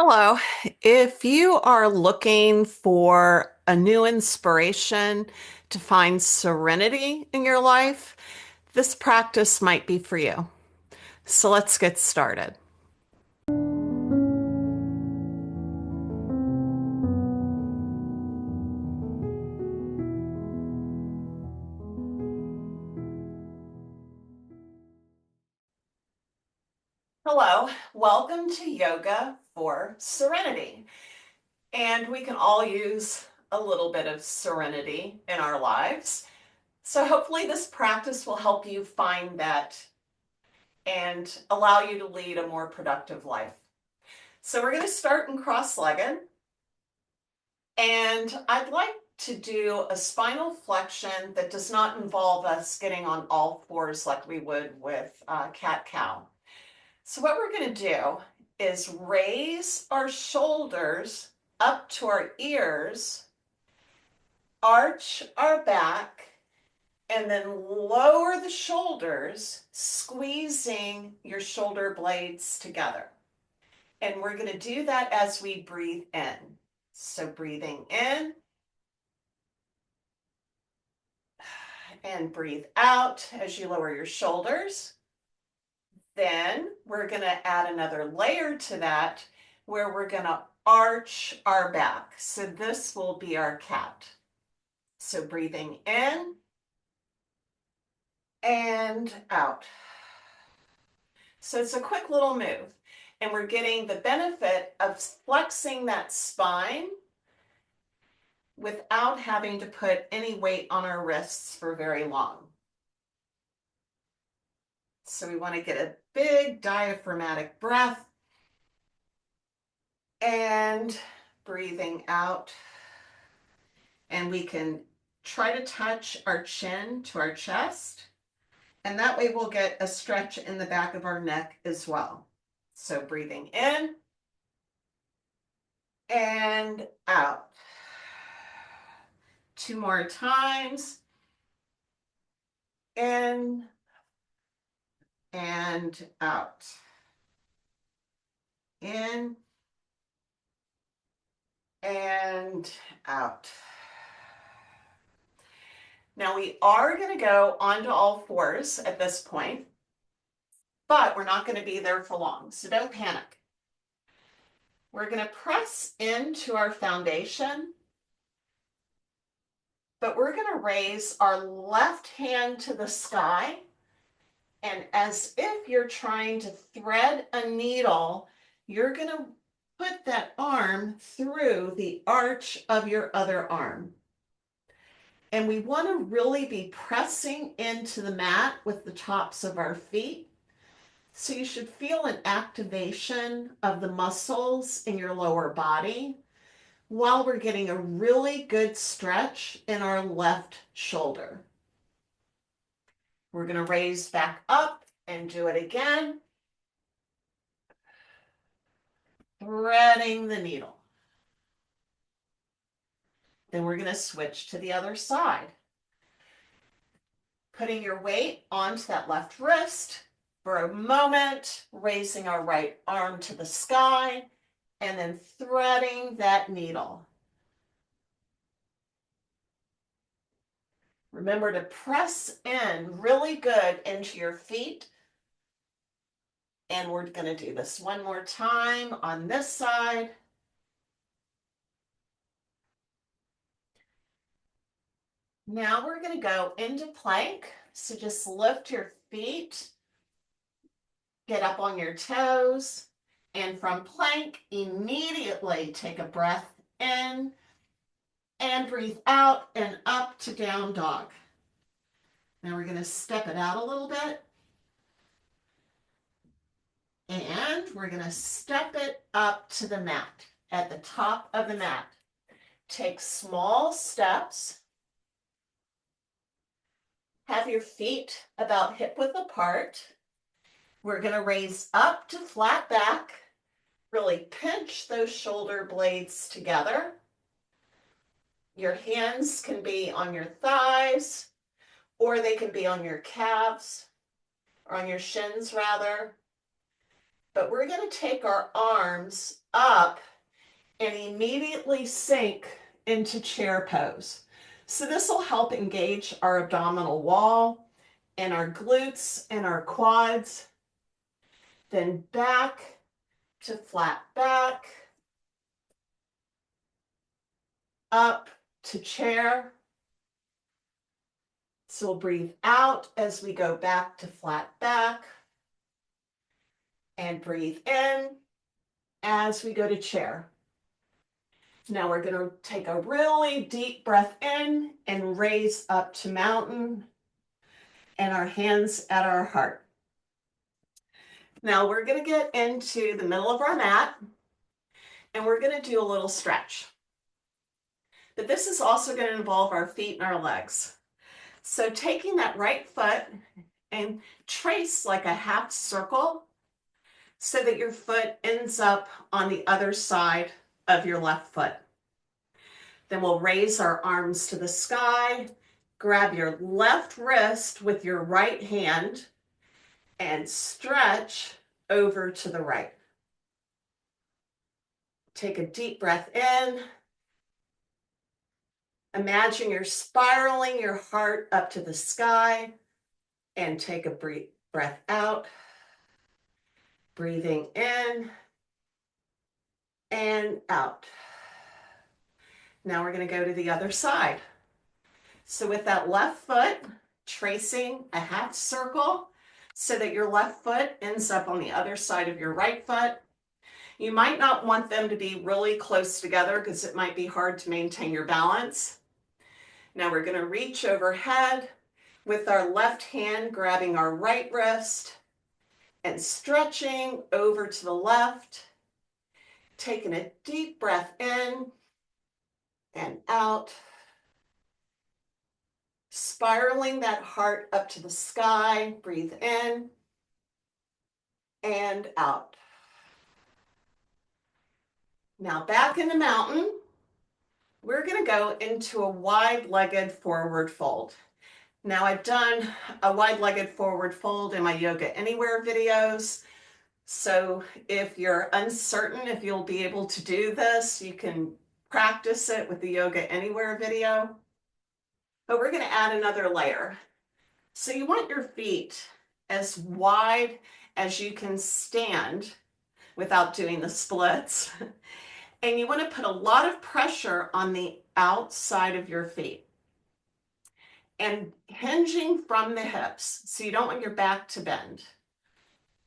Hello. If you are looking for a new inspiration to find serenity in your life, this practice might be for you. So let's get started. Hello. Welcome to Yoga for Serenity. And we can all use a little bit of serenity in our lives. So hopefully this practice will help you find that and allow you to lead a more productive life. So we're going to start in cross-legged. And I'd like to do a spinal flexion that does not involve us getting on all fours like we would with cat-cow. So what we're going to do is raise our shoulders up to our ears, arch our back, and then lower the shoulders, squeezing your shoulder blades together. And we're going to do that as we breathe in. So breathing in and breathe out as you lower your shoulders. Then we're going to add another layer to that where we're going to arch our back. So this will be our cat. So breathing in and out. So it's a quick little move. And we're getting the benefit of flexing that spine without having to put any weight on our wrists for very long. So we want to get a big diaphragmatic breath and breathing out. And we can try to touch our chin to our chest. And that way we'll get a stretch in the back of our neck as well. So breathing in and out. Two more times. In and out. In and out. Now we are going to go onto all fours at this point, but we're not going to be there for long, so don't panic. We're going to press into our foundation, but we're going to raise our left hand to the sky, and as if you're trying to thread a needle, you're going to put that arm through the arch of your other arm. And we want to really be pressing into the mat with the tops of our feet. So you should feel an activation of the muscles in your lower body while we're getting a really good stretch in our left shoulder. We're going to raise back up and do it again. Threading the needle. Then we're going to switch to the other side. Putting your weight onto that left wrist for a moment, raising our right arm to the sky, and then threading that needle. Remember to press in really good into your feet. And we're going to do this one more time on this side. Now we're going to go into plank. So just lift your feet, get up on your toes, and from plank, immediately take a breath in and breathe out and up to down dog. Now we're going to step it out a little bit. And we're going to step it up to the mat, at the top of the mat. Take small steps. Have your feet about hip width apart. We're going to raise up to flat back. Really pinch those shoulder blades together. Your hands can be on your thighs, or they can be on your calves, or on your shins rather. but we're going to take our arms up and immediately sink into chair pose. So this will help engage our abdominal wall and our glutes and our quads. Then back to flat back, up to chair. So we'll breathe out as we go back to flat back and breathe in as we go to chair. Now we're going to take a really deep breath in and raise up to mountain and our hands at our heart. Now we're going to get into the middle of our mat and we're going to do a little stretch. But this is also going to involve our feet and our legs. So taking that right foot and trace like a half circle so that your foot ends up on the other side of your left foot. Then we'll raise our arms to the sky, grab your left wrist with your right hand and stretch over to the right. Take a deep breath in. Imagine you're spiraling your heart up to the sky and take a breath out. Breathing in and out. Now we're going to go to the other side. So with that left foot, tracing a half circle so that your left foot ends up on the other side of your right foot. You might not want them to be really close together because it might be hard to maintain your balance. Now we're going to reach overhead with our left hand grabbing our right wrist and stretching over to the left, taking a deep breath in and out, spiraling that heart up to the sky. Breathe in and out. Now back in the mountain, we're going to go into a wide-legged forward fold. Now I've done a wide-legged forward fold in my Yoga Anywhere videos. So if you're uncertain if you'll be able to do this, you can practice it with the Yoga Anywhere video. But we're going to add another layer. So you want your feet as wide as you can stand without doing the splits. And you want to put a lot of pressure on the outside of your feet and hinging from the hips. So you don't want your back to bend.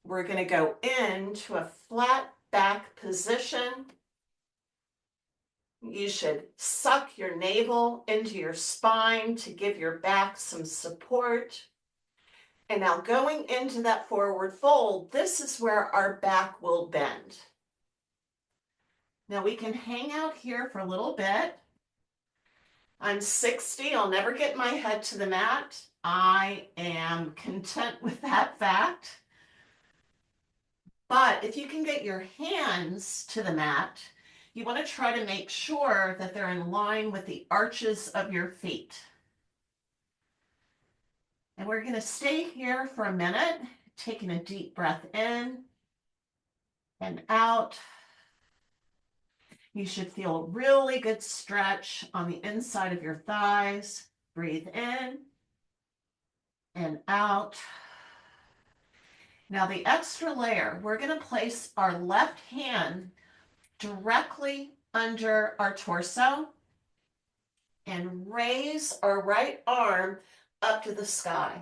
We're going to go into a flat back position. You should suck your navel into your spine to give your back some support. And now going into that forward fold, this is where our back will bend. Now we can hang out here for a little bit. I'm 60, I'll never get my head to the mat. I am content with that fact. But if you can get your hands to the mat, you want to try to make sure that they're in line with the arches of your feet. And we're going to stay here for a minute, taking a deep breath in and out. You should feel a really good stretch on the inside of your thighs. Breathe in and out. Now the extra layer, we're going to place our left hand directly under our torso and raise our right arm up to the sky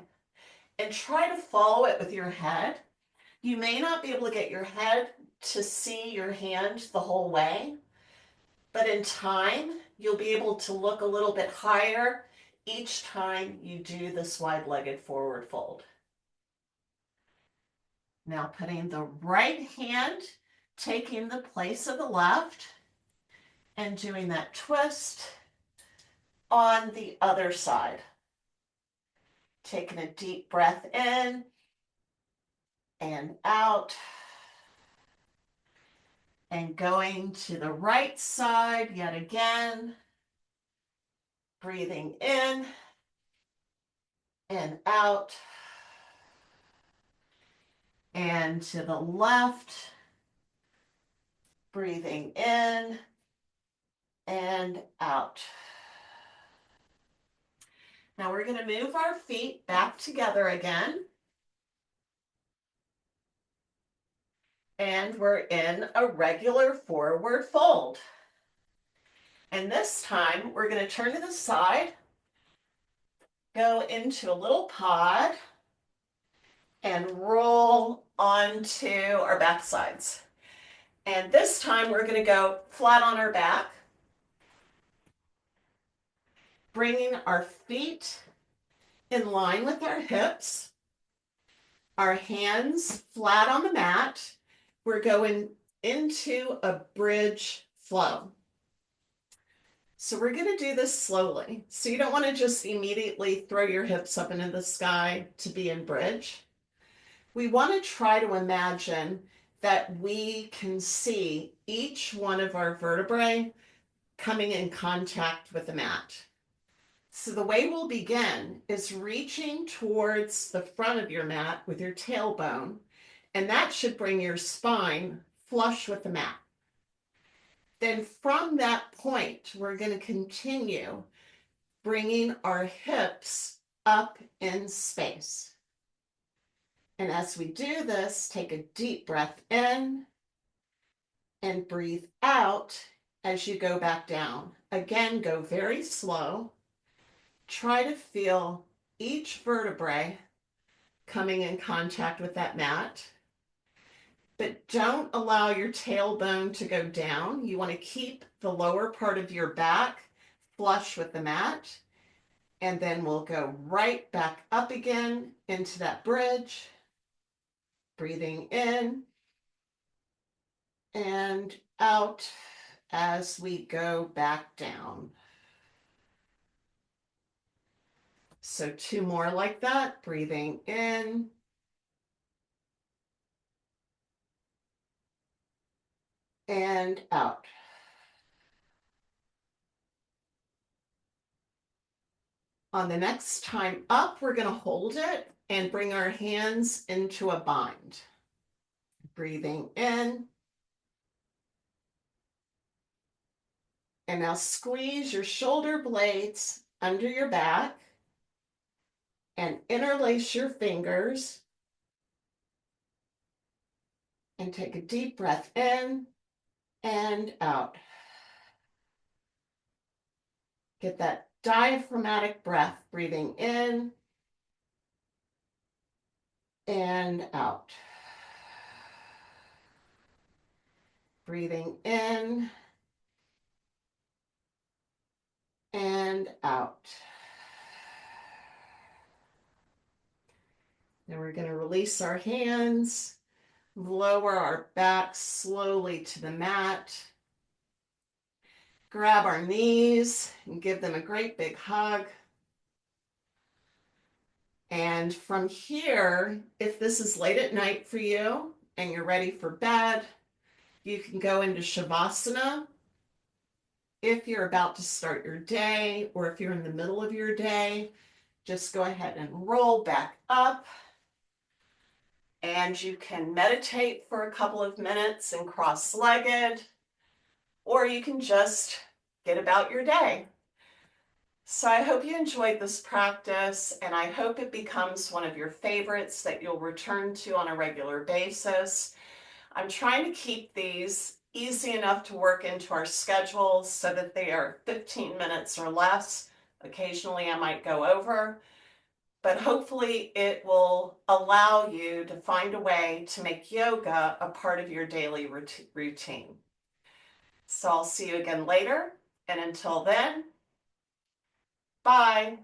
and try to follow it with your head. You may not be able to get your head to see your hand the whole way, but in time, you'll be able to look a little bit higher each time you do this wide-legged forward fold. Now putting the right hand, taking the place of the left, and doing that twist on the other side. Taking a deep breath in and out. And going to the right side yet again. Breathing in and out. and to the left, breathing in and out. Now we're going to move our feet back together again. And we're in a regular forward fold. And this time we're going to turn to the side, go into a little pod, and roll onto our back sides. And this time we're going to go flat on our back, bringing our feet in line with our hips, our hands flat on the mat. We're going into a bridge flow. So we're going to do this slowly. So you don't want to just immediately throw your hips up into the sky to be in bridge. We want to try to imagine that we can see each one of our vertebrae coming in contact with the mat. So the way we'll begin is reaching towards the front of your mat with your tailbone, and that should bring your spine flush with the mat. Then from that point, we're going to continue bringing our hips up in space. And as we do this, take a deep breath in and breathe out as you go back down. Again, go very slow. Try to feel each vertebrae coming in contact with that mat. But don't allow your tailbone to go down. You want to keep the lower part of your back flush with the mat. And then we'll go right back up again into that bridge. Breathing in and out as we go back down. So 2 more like that. Breathing in and out. On the next time up, we're going to hold it and bring our hands into a bind. Breathing in. And now squeeze your shoulder blades under your back and interlace your fingers. And take a deep breath in and out. Get that diaphragmatic breath, breathing in and out. Breathing in and out. Then we're going to release our hands, lower our back slowly to the mat. Grab our knees and give them a great big hug. And from here, if this is late at night for you and you're ready for bed, you can go into Shavasana. If you're about to start your day or if you're in the middle of your day, just go ahead and roll back up. And you can meditate for a couple of minutes and cross-legged, or you can just get about your day. So I hope you enjoyed this practice, and I hope it becomes one of your favorites that you'll return to on a regular basis. I'm trying to keep these easy enough to work into our schedules so that they are 15 minutes or less. Occasionally I might go over, but hopefully it will allow you to find a way to make yoga a part of your daily routine. So I'll see you again later, and until then, bye.